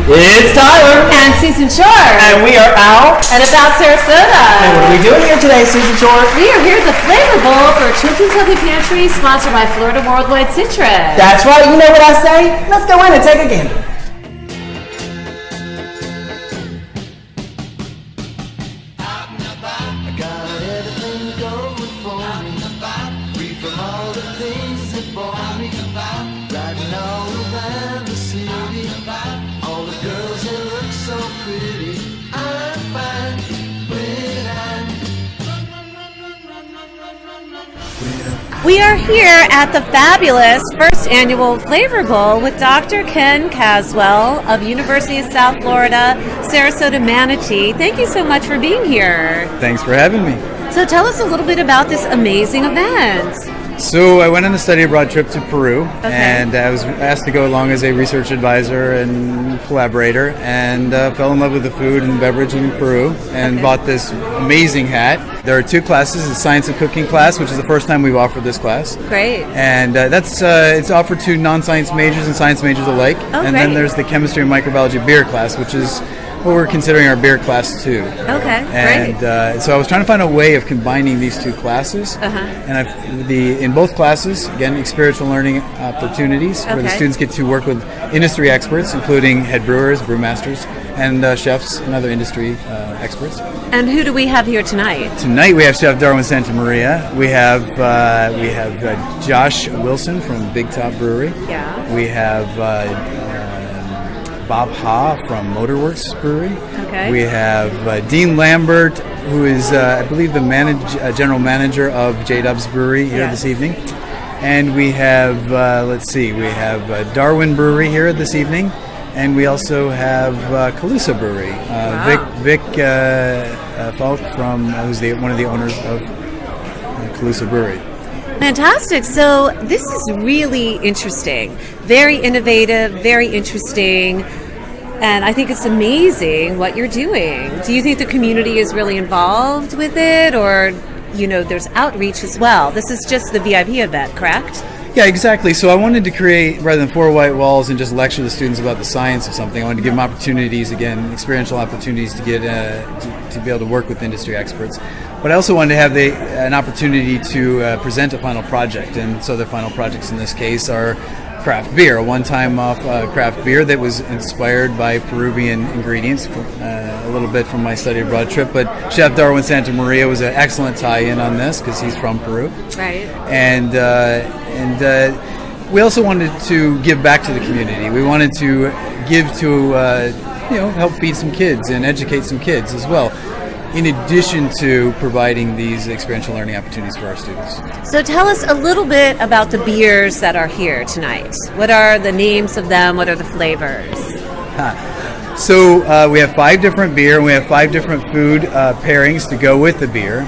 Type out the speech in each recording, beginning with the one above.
It's Tyler. And Susan Shore. And we are out and about Sarasota. And what are we doing here today, Susan Shore? We are here at the FlavorBull for Children's Healthy Pantry, sponsored by Florida Worldwide Citrus. That's right. You know what I say? Let's go in and take a gander. We are here at the fabulous first annual FlavorBull with Dr. Ken Caswell of University of South Florida, Sarasota, Manatee. Thank you so much for being here. Thanks for having me. So tell us a little bit about this amazing event. So I went on a study abroad trip to Peru, and I was asked to go along as a research advisor and collaborator, and fell in love with the food and beverage in Peru, and bought this amazing hat. There are two classes: the Science of Cooking class, which is the first time we've offered this class. Great. And it's offered to non-science majors and science majors alike. And then there's the Chemistry and Microbiology beer class, which is what we're considering our beer class too. Okay, and, great. So I was trying to find a way of combining these two classes. And in both classes, again, experiential learning opportunities where the students get to work with industry experts, including head brewers, brewmasters, and chefs and other industry experts. And who do we have here tonight? Tonight we have Chef Darwin Santamaria. We have Josh Wilson from Big Top Brewery. Yeah. We have Bob Ha from Motorworks Brewery. Okay. We have Dean Lambert, who is, I believe, the general manager of J-Dub's Brewery here this evening. And we have, we have Darwin Brewery here this evening. And we also have Calusa Brewery. Vic Falk, who's one of the owners of Calusa Brewery. Fantastic. So this is really interesting. Very innovative, very interesting. And I think it's amazing what you're doing. Do you think the community is really involved with it? Or, there's outreach as well. This is just the VIP event, correct? Yeah, exactly. So I wanted to create, rather than 4 white walls and just lecture the students about the science of something, I wanted to give them opportunities, again, experiential opportunities to get to be able to work with industry experts. But I also wanted to have an opportunity to present a final project. And so the final projects in this case are craft beer, a one-time off craft beer that was inspired by Peruvian ingredients, a little bit from my study abroad trip. But Chef Darwin Santamaria was an excellent tie-in on this because he's from Peru. Right. And we also wanted to give back to the community. We wanted to give to, help feed some kids and educate some kids as well, in addition to providing these experiential learning opportunities for our students. So tell us a little bit about the beers that are here tonight. What are the names of them? What are the flavors? So we have 5 different beer, and we have 5 different food pairings to go with the beer.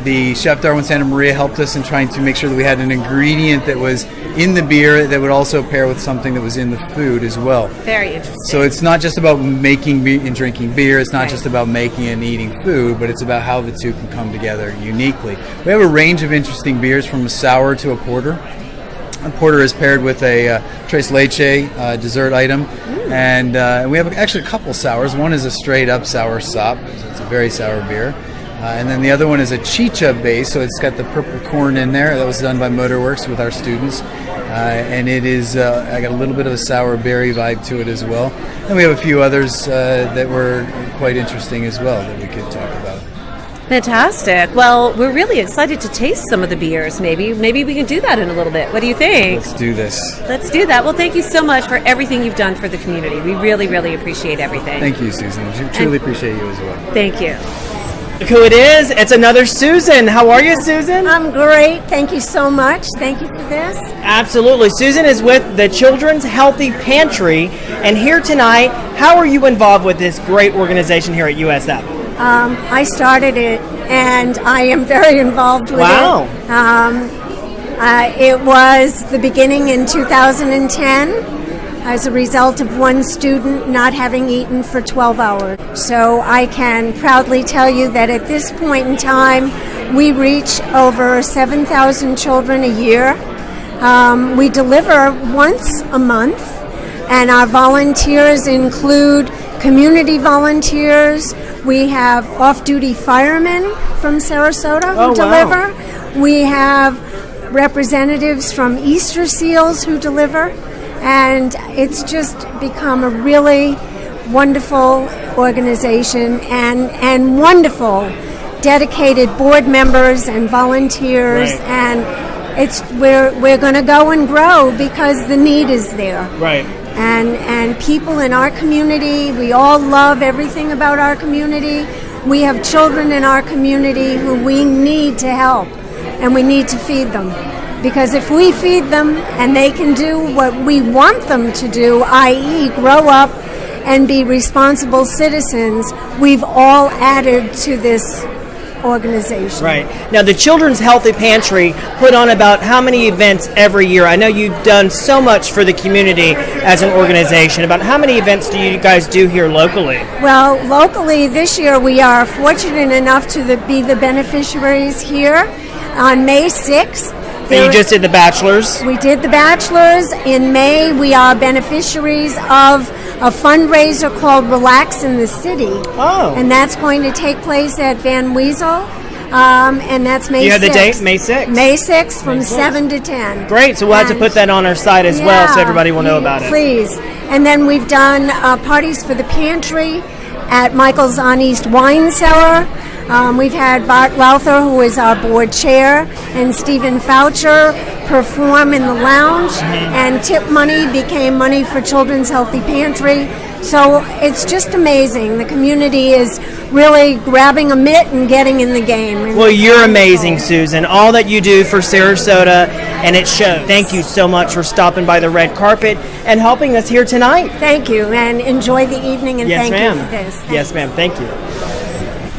The Chef Darwin Santamaria helped us in trying to make sure that we had an ingredient that was in the beer that would also pair with something that was in the food as well. Very interesting. So it's not just about making and drinking beer, it's not just about making and eating food, but it's about how the two can come together uniquely. We have a range of interesting beers, from a sour to a porter. A porter is paired with a tres leche dessert item, and we have actually a couple sours. One is a straight up sour sop, so it's a very sour beer, and then the other one is a chicha base, so it's got the purple corn in there. That was done by Motorworks with our students, and it is I got a little bit of a sour berry vibe to it as well. And we have a few others that were quite interesting as well that we could talk about. Fantastic. Well, we're really excited to taste some of the beers. Maybe we can do that in a little bit. What do you think? Let's do this. Let's do that. Well, thank you so much for everything you've done for the community. We really, really appreciate everything. Thank you, Susan. We truly appreciate you as well. Thank you. Look who it is. It's another Susan. How are you, Susan? I'm great. Thank you so much. Thank you for this. Absolutely. Susan is with the Children's Healthy Pantry. And here tonight, how are you involved with this great organization here at USF? I started it, and I am very involved with it. Wow. It was the beginning in 2010 as a result of one student not having eaten for 12 hours. So I can proudly tell you that at this point in time, we reach over 7,000 children a year. We deliver once a month. And our volunteers include community volunteers. We have off-duty firemen from Sarasota who deliver. Wow. We have representatives from Easter Seals who deliver. And it's just become a really wonderful organization and wonderful dedicated board members and volunteers. Right. And we're going to go and grow because the need is there. Right. And people in our community, we all love everything about our community. We have children in our community who we need to help, and we need to feed them. Because if we feed them and they can do what we want them to do, i.e. grow up and be responsible citizens, we've all added to this organization. Right. Now, the Children's Healthy Pantry put on about how many events every year? I know you've done so much for the community as an organization. About how many events do you guys do here locally? Well, locally this year we are fortunate enough to be the beneficiaries here on May 6th. So you just did the Bachelors? We did the Bachelors. In May, we are beneficiaries of a fundraiser called Relax in the City. Oh. And that's going to take place at Van Wezel. And that's May 6th. You have the date? May 6th? May 6th from 7 to 10. Great. So we'll have to put that on our site as well so everybody will know about it. Please. And then we've done parties for the pantry at Michael's on East Wine Cellar. We've had Bart Lowther, who is our board chair, and Stephen Foucher perform in the lounge, and tip money became money for Children's Healthy Pantry. So it's just amazing. The community is really grabbing a mitt and getting in the game. And well, you're amazing, Susan. All that you do for Sarasota, and it shows. Thank you so much for stopping by the red carpet and helping us here tonight. Thank you, and enjoy the evening, and Yes, thank ma'am. you for this. Yes, ma'am. Thank you.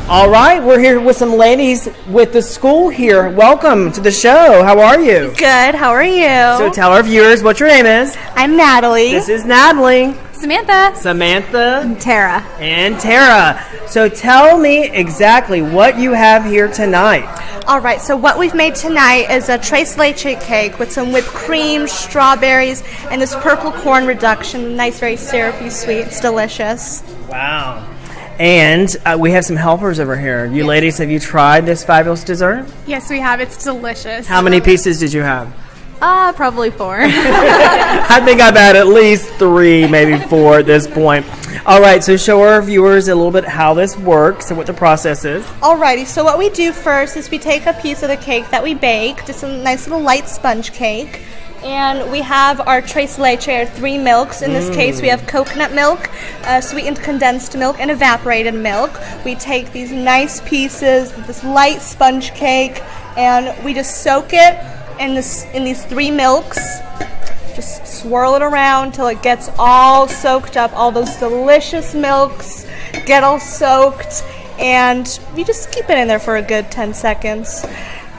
All right, we're here with some ladies with the school here. Welcome to the show. How are you? Good. How are you? So tell our viewers what your name is. I'm Natalie. This is Natalie. Samantha. Samantha. Tara. And Tara. So tell me exactly what you have here tonight. All right. So what we've made tonight is a tres leche cake with some whipped cream, strawberries, and this purple corn reduction. Nice, very syrupy, sweet. It's delicious. Wow. And we have some helpers over here. You ladies, have you tried this fabulous dessert? Yes, we have. It's delicious. How many pieces did you have? Probably 4. I think I've had at least 3, maybe 4 at this point. All right, so show our viewers a little bit how this works and what the process is. Alrighty, so what we do first is we take a piece of the cake that we bake, just a nice little light sponge cake. And we have our tres leche, or 3 milks. In this case, we have coconut milk, sweetened condensed milk, and evaporated milk. We take these nice pieces, this light sponge cake, and we just soak it in these 3 milks. Just swirl it around till it gets all soaked up. All those delicious milks get all soaked, and you just keep it in there for a good 10 seconds.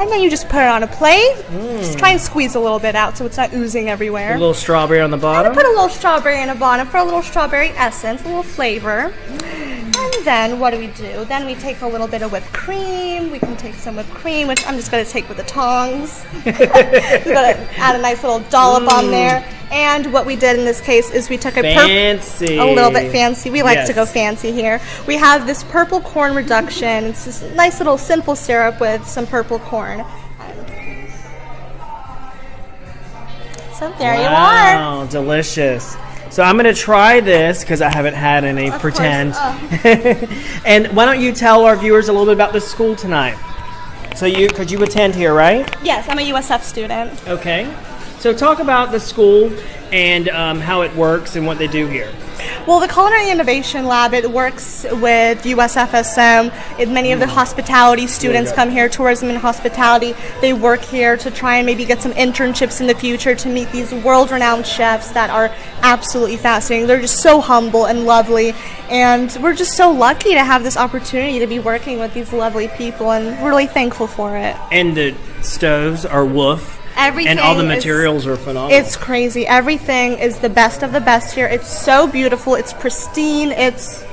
And then you just put it on a plate. Just try and squeeze a little bit out so it's not oozing everywhere. A little strawberry on the bottom. Put a little strawberry in the bottom for a little strawberry essence, a little flavor. And then what do? Then we take a little bit of whipped cream. We can take some whipped cream, which I'm just going to take with the tongs. We're going to add a nice little dollop on there. And what we did in this case is we took a little bit fancy. We like to go fancy here. We have this purple corn reduction. It's this nice little simple syrup with some purple corn. So there you are. Wow, delicious. So I'm going to try this because I haven't had any, pretend. And why don't you tell our viewers a little bit about the school tonight? So could you attend here, right? Yes, I'm a USF student. Okay. So talk about the school and how it works and what they do here. Well, the Culinary Innovation Lab, it works with USFSM. Many of the hospitality students come here, tourism and hospitality. They work here to try and maybe get some internships in the future to meet these world-renowned chefs that are absolutely fascinating. They're just so humble and lovely, and we're just so lucky to have this opportunity to be working with these lovely people, and we're really thankful for it. And the stoves are woof. Everything and all the materials are phenomenal. It's crazy. Everything is the best of the best here. It's so beautiful. It's pristine. It's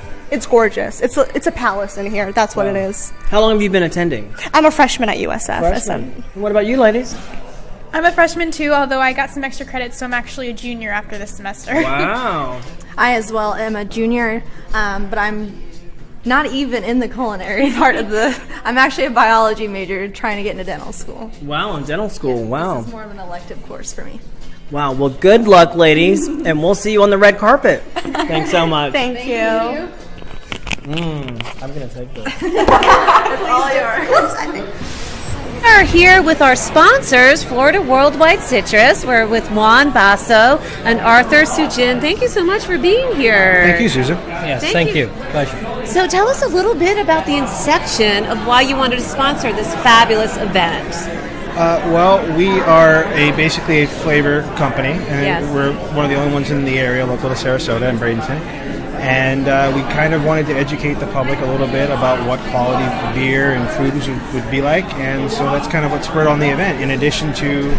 gorgeous. It's a palace in here. That's what it is. How long have you been attending? I'm a freshman at USF. And what about you, ladies? I'm a freshman too, although I got some extra credits, so I'm actually a junior after this semester. Wow. I as well am a junior, but I'm not even in the culinary part of I'm actually a biology major trying to get into dental school. Wow, in dental school. Wow. This is more of an elective course for me. Wow. Well, good luck, ladies, and we'll see you on the red carpet. Thanks so much. Thank you. I'm going to take this. It's all yours. We are here with our sponsors, Florida Worldwide Citrus. We're with Juan Basso and Arthur Sujin. Thank you so much for being here. Thank you, Susan. Yes, Thank thank you. you. Pleasure. So tell us a little bit about the inception of why you wanted to sponsor this fabulous event. Well, we are basically a flavor company, and Yes. we're one of the only ones in the area, local to Sarasota and Bradenton. And we kind of wanted to educate the public a little bit about what quality beer and foods would be like, and so that's kind of what spurred on the event. In addition to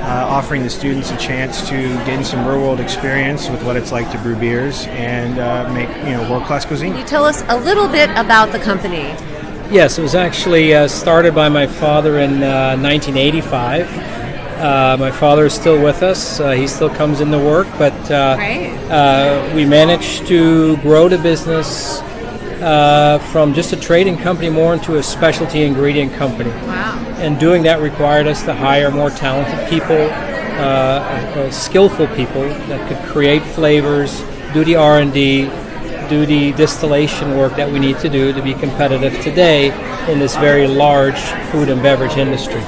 offering the students a chance to gain some real-world experience with what it's like to brew beers and make world-class cuisine. Can you tell us a little bit about the company? Yes, it was actually started by my father in 1985. My father is still with us. He still comes into work, but we managed to grow the business from just a trading company more into a specialty ingredient company. Wow. And doing that required us to hire more talented people, skillful people that could create flavors, do the R&D, do the distillation work that we need to do to be competitive today in this very large food and beverage industry.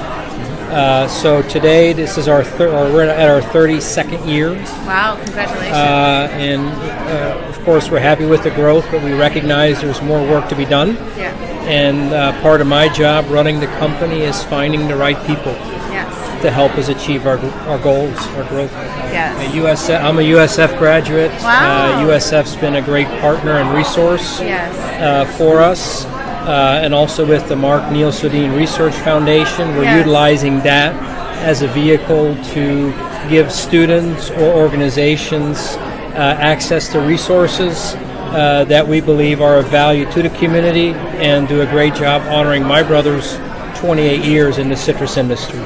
So today, this is we're at our 32nd year. Wow, congratulations. And of course, we're happy with the growth, but we recognize there's more work to be done. Yeah. And part of my job running the company is finding the right people Yes. to help us achieve our goals, our growth. Yes. I'm a USF graduate. Wow. USF's been a great partner and resource Yes. for us. And also with the Mark Neil Sodine Research Foundation, we're Yes. utilizing that as a vehicle to give students or organizations access to resources that we believe are of value to the community and do a great job honoring my brother's 28 years in the citrus industry.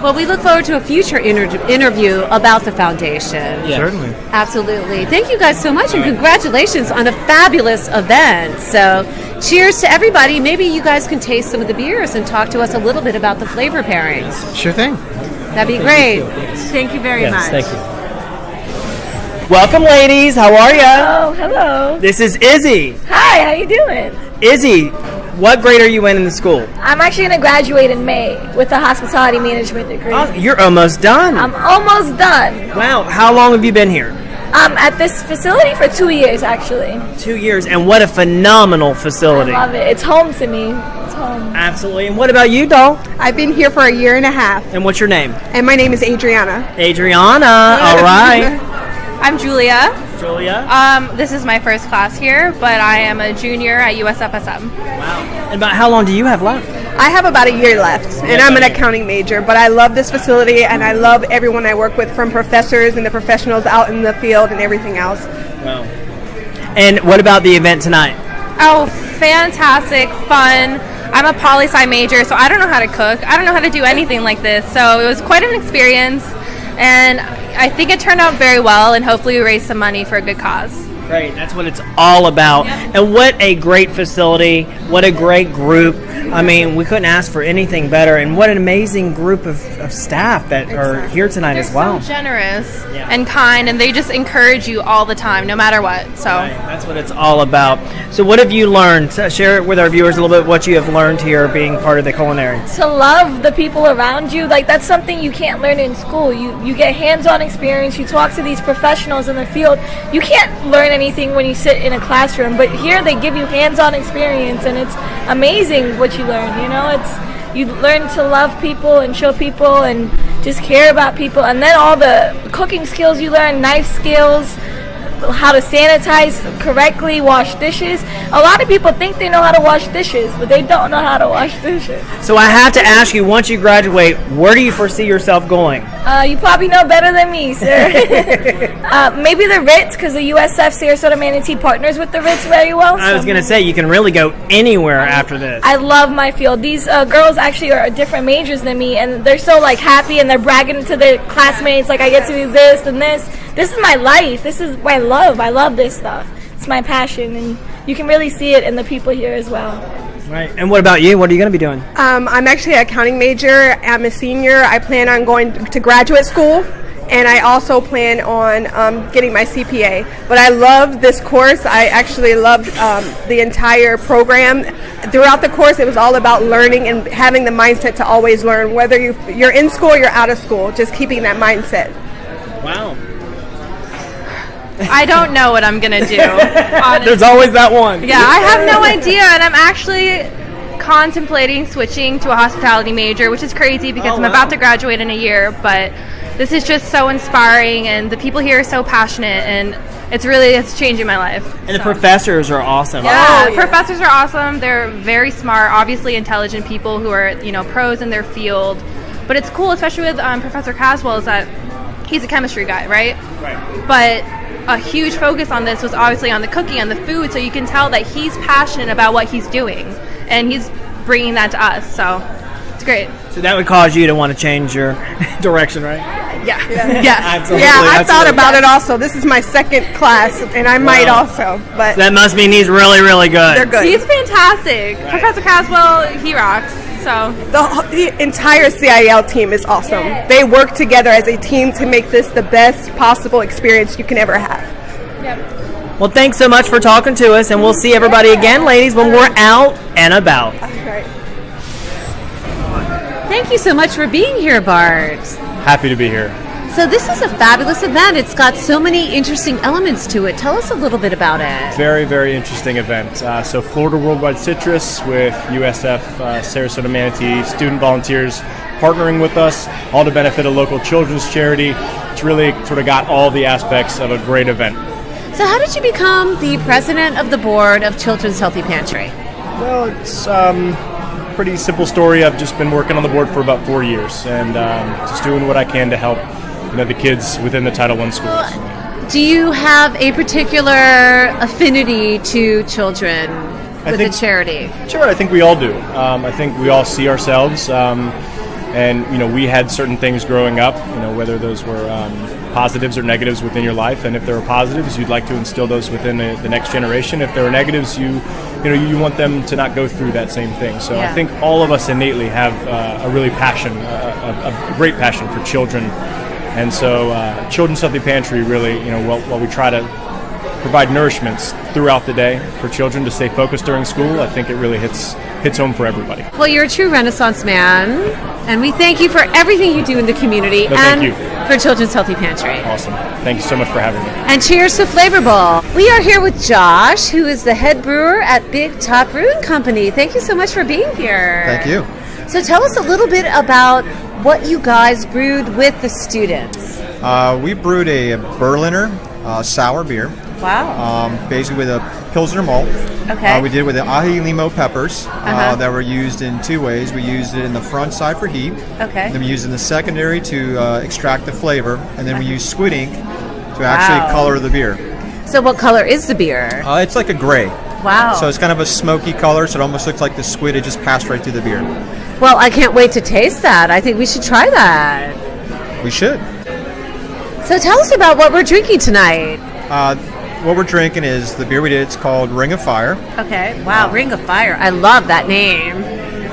Well, we look forward to a future interview about the foundation. Yes. Certainly. Absolutely. Thank you guys so much, and congratulations on a fabulous event. So, cheers to everybody. Maybe you guys can taste some of the beers and talk to us a little bit about the flavor pairings. Sure thing. That'd be great. Thank you very Yes, much. thank you. Welcome, ladies. How are you? Oh, hello. This is Izzy. Hi, how you doing? Izzy, what grade are you in the school? I'm actually going to graduate in May with a hospitality management degree. Oh, you're almost done. I'm almost done. Wow. How long have you been here? At this facility for 2 years, actually. 2 years. And what a phenomenal facility. I love it. It's home to me. It's home. Absolutely. And what about you, doll? I've been here for a year and a half, And what's your name? and my name is Adriana. Adriana. All right. I'm Julia. Julia. This is my first class here, but I am a junior at USFSM. Wow. And about how long do you have left? I have about a year left, and I'm an accounting major, but I love this facility, and I love everyone I work with, from professors and the professionals out in the field and everything else. Wow. And what about the event tonight? Oh, fantastic, fun. I'm a poli-sci major, so I don't know how to cook. I don't know how to do anything like this, so it was quite an experience, and I think it turned out very well, and hopefully we raised some money for a good cause. Great. That's what it's all about. And what a great facility. What a great group. I mean, we couldn't ask for anything better. And what an amazing group of staff that are here tonight as well. So generous and kind, and they just encourage you all the time, no matter what. So Right. That's what it's all about. So what have you learned? Share it with our viewers a little bit what you have learned here being part of the culinary. To love the people around you, like that's something you can't learn in school. You get hands-on experience. You talk to these professionals in the field. You can't learn anything when you sit in a classroom, but here they give you hands-on experience, and it's amazing what you learn. You know, you learn to love people and show people and just care about people, and then all the cooking skills you learn, knife skills, how to sanitize correctly, wash dishes. A lot of people think they know how to wash dishes, but they don't know how to wash dishes. So I have to ask you, once you graduate, where do you foresee yourself going? You probably know better than me, sir. Maybe the Ritz, because the USF Sarasota Manatee partners with the Ritz very well. I was going to say, you can really go anywhere after this. I love my field. These girls actually are different majors than me, and they're so like happy, and they're bragging to their classmates like, I get to do this and this. This is my life. This is what I love. I love this stuff. It's my passion, and you can really see it in the people here as well. Right. And what about you? What are you going to be doing? I'm actually an accounting major. I'm a senior. I plan on going to graduate school, and I also plan on getting my CPA. But I love this course. I actually loved the entire program. Throughout the course, it was all about learning and having the mindset to always learn, whether you're in school or you're out of school, just keeping that mindset. Wow. I don't know what I'm going to do. Honestly. There's always that one. Yeah, I have no idea, and I'm actually contemplating switching to a hospitality major, which is crazy because I'm about to graduate in a year, but this is just so inspiring, and the people here are so passionate, and it's changing my life. And the professors are awesome. Yeah, professors are awesome. They're very smart, obviously intelligent people who are, pros in their field. But it's cool, especially with Professor Caswell, is that he's a chemistry guy, right? Right. But a huge focus on this was obviously on the cooking and the food, so you can tell that he's passionate about what he's doing, and he's bringing that to us, so it's great. So that would cause you to want to change your direction, right? Yeah. Absolutely. Yeah, I thought about it also. This is my second class, and I might also. But that must mean he's really, really good. They're good. He's fantastic. Right. Professor Caswell, he rocks. So the entire CIL team is awesome. They work together as a team to make this the best possible experience you can ever have. Yep. Well, thanks so much for talking to us, and we'll see everybody again, ladies, when we're out and about. All right. Thank you so much for being here, Bart. Happy to be here. So this is a fabulous event. It's got so many interesting elements to it. Tell us a little bit about it. Very, very interesting event. So Florida Worldwide Citrus with USF Sarasota Manatee student volunteers partnering with us, all to benefit a local children's charity. It's really sort of got all the aspects of a great event. So how did you become the president of the board of Children's Healthy Pantry? Well, it's a pretty simple story. I've just been working on the board for about 4 years, and just doing what I can to help the kids within the Title I schools. Do you have a particular affinity to children with the charity? Sure, I think we all do. I think we all see ourselves, and we had certain things growing up, whether those were positives or negatives within your life, and if there were positives, you'd like to instill those within the next generation. If there were negatives, you want them to not go through that same thing. So I think all of us innately have a really a great passion for children. And so Children's Healthy Pantry really, while we try to provide nourishments throughout the day for children to stay focused during school, I think it really hits home for everybody. Well, you're a true Renaissance man, and we thank you for everything you do in the community and for Children's Healthy Pantry. Awesome. Thank you so much for having me. And cheers to FlavorBull. We are here with Josh, who is the head brewer at Big Top Brewing Company. Thank you so much for being here. Thank you. So tell us a little bit about what you guys brewed with the students. We brewed a Berliner sour beer. Wow. Basically with a Pilsner malt. Okay. We did it with the ají limo peppers that were used in two ways. We used it in the front side for heat. Okay. Then we used it in the secondary to extract the flavor. And then we used squid ink to actually color the beer. So what color is the beer? It's like a gray. Wow. So it's kind of a smoky color, so it almost looks like the squid had just passed right through the beer. Well, I can't wait to taste that. I think we should try that. We should. So tell us about what we're drinking tonight. What we're drinking is the beer we did. It's called Ring of Fire. Okay. Wow, Ring of Fire. I love that name.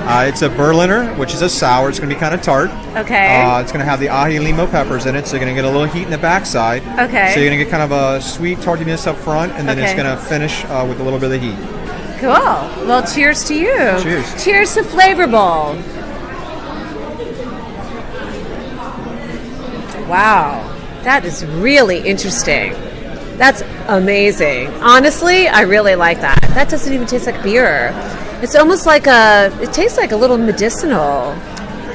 It's a Berliner, which is a sour. It's going to be kind of tart. Okay. It's going to have the ají limo peppers in it, so you're going to get a little heat in the backside. Okay. So you're going to get kind of a sweet tartiness up front, and then it's going to finish with a little bit of heat. Cool. Well, cheers to you. Cheers. Cheers to FlavorBull. Wow. That is really interesting. That's amazing. Honestly, I really like that. That doesn't even taste like beer. It's almost like it tastes like a little medicinal.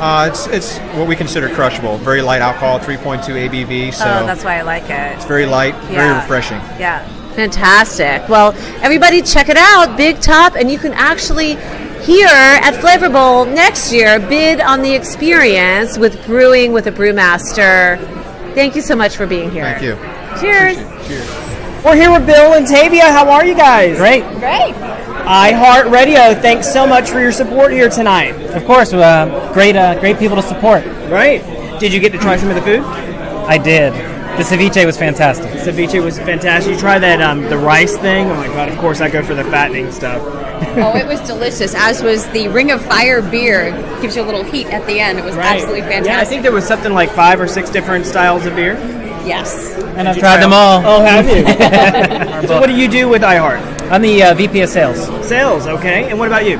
It's what we consider crushable. Very light alcohol, 3.2 ABV. So that's why I like it. it's very light, very refreshing. Yeah, fantastic. Well, everybody check it out, Big Top, and you can actually here at FlavorBull next year bid on the experience with brewing with a brewmaster. Thank you so much for being here. Thank you. Cheers. Cheers. We're here with Bill and Tavia. How are you guys? Great. Great. iHeartRadio, thanks so much for your support here tonight. Of course, great people to support. Right. Did you get to try some of the food? I did. The ceviche was fantastic. Ceviche was fantastic. You tried that the rice thing? Oh my god! Of course, I go for the fattening stuff. Oh, it was delicious. As was the Ring of Fire beer. It gives you a little heat at the end. It was absolutely fantastic. Yeah, I think there was something like 5 or 6 different styles of beer. Yes. And I've tried them all. Oh, have you? So what do you do with iHeart? I'm the VP of Sales. Sales, okay. And what about you?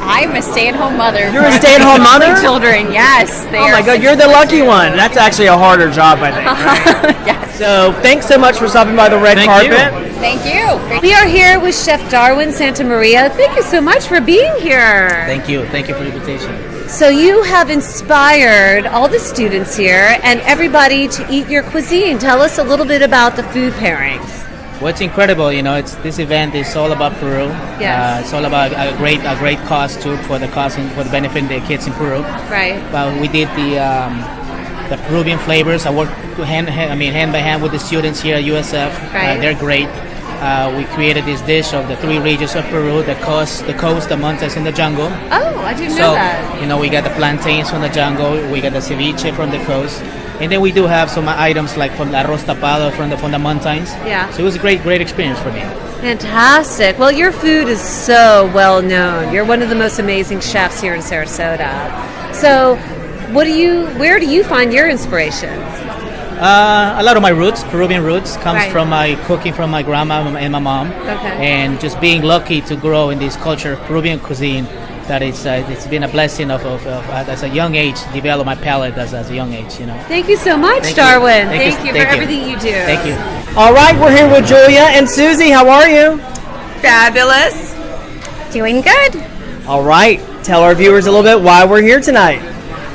I'm a stay-at-home mother. You're a stay-at-home mother? Children, yes. They Oh my god, you're the lucky one. That's actually a harder job, I think. Right? Yes. So thanks so much for stopping by the red carpet. Thank you. We are here with Chef Darwin Santa Maria. Thank you so much for being here. Thank you. Thank you for the invitation. So you have inspired all the students here and everybody to eat your cuisine. Tell us a little bit about the food pairings. Well, it's incredible. This event is all about Peru. Yes. It's all about a great cause too for the benefit of the kids in Peru. Right. But we did the Peruvian flavors. I worked hand by hand with the students here at USF. Right. They're great. We created this dish of the 3 regions of Peru: the coast, the mountains, and the jungle. Oh, I didn't know that. We got the plantains from the jungle. We got the ceviche from the coast. And then we do have some items like from the arroz tapado from the mountains. Yeah. So it was a great experience for me. Fantastic. Well, your food is so well known. You're one of the most amazing chefs here in Sarasota. So, where do you find your inspiration? A lot of my roots, Peruvian roots, comes Right. from my cooking from my grandma and my mom. Okay. And just being lucky to grow in this culture of Peruvian cuisine, that it's been a blessing of as a young age, develop my palate as a young age, Thank you so much, Thank you. Darwin. Thank you. Thank you for Thank you. everything you do. Thank you. All right, we're here with Julia and Susie. How are you? Fabulous. Doing good. All right. Tell our viewers a little bit why we're here tonight.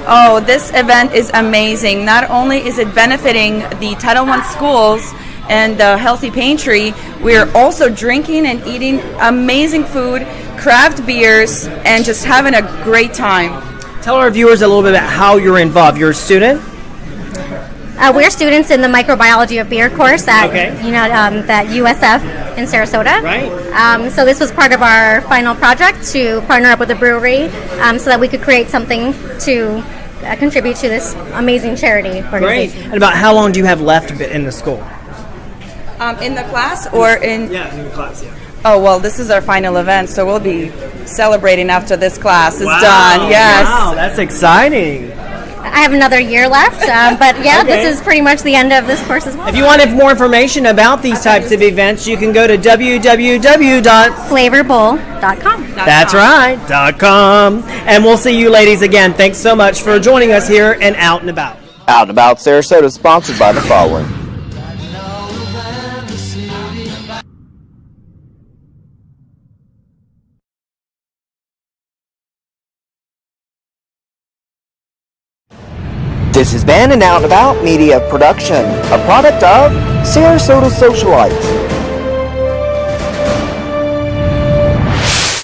Oh, this event is amazing. Not only is it benefiting the Title I schools and the Healthy Pantry, we're also drinking and eating amazing food, craft beers, and just having a great time. Tell our viewers a little bit about how you're involved. You're a student? We're students in the microbiology of beer course at that USF in Sarasota. Right. So this was part of our final project to partner up with the brewery so that we could create something to contribute to this amazing charity Great. organization. And about how long do you have left in the school? In the class or in... Yeah, in the class, yeah. Oh, well, this is our final event, so we'll be celebrating after this class is Wow. done. Yes. Wow, that's exciting. I have another year left, but yeah, Okay. this is pretty much the end of this course as well. If you want more information about these types of events, you can go to FlavorBull.com. That's right, .com. And we'll see you ladies again. Thanks so much for joining us here and Out and About. Out and About Sarasota is sponsored by the following. This has been an Out and About Media production, a product of Sarasota Socialites.